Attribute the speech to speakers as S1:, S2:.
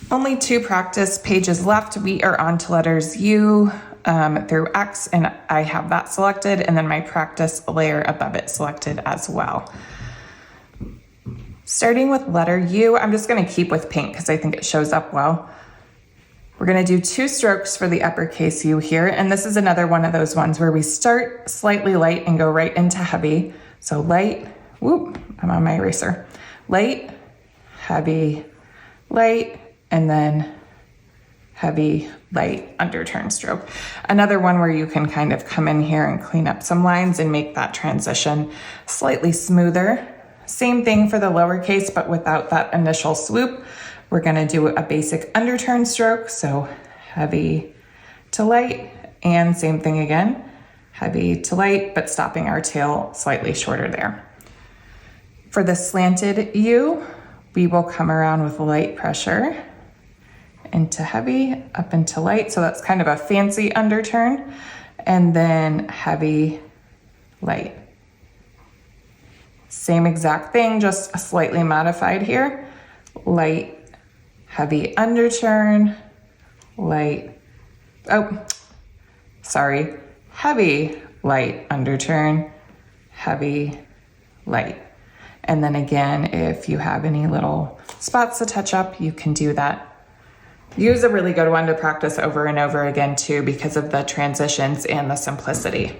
S1: Only 2 practice pages left. We are on to letters U through X, and I have that selected, and then my practice layer above it selected as well. Starting with letter U, I'm just going to keep with pink because I think it shows up well. We're going to do 2 strokes for the uppercase U here, and this is another one of those ones where we start slightly light and go right into heavy. So light, whoop, I'm on my eraser. Light, heavy, light, and then heavy, light, underturn stroke. Another one where you can kind of come in here and clean up some lines and make that transition slightly smoother. Same thing for the lowercase, but without that initial swoop. We're gonna do a basic underturn stroke, so heavy to light, and same thing again, heavy to light, but stopping our tail slightly shorter there. For the slanted U, we will come around with light pressure into heavy, up into light, so that's kind of a fancy underturn, and then heavy, light. Same exact thing, just slightly modified here. Light, heavy underturn, light, heavy, light underturn, heavy, light. And then again, if you have any little spots to touch up, you can do that. Use a really good one to practice over and over again too, because of the transitions and the simplicity.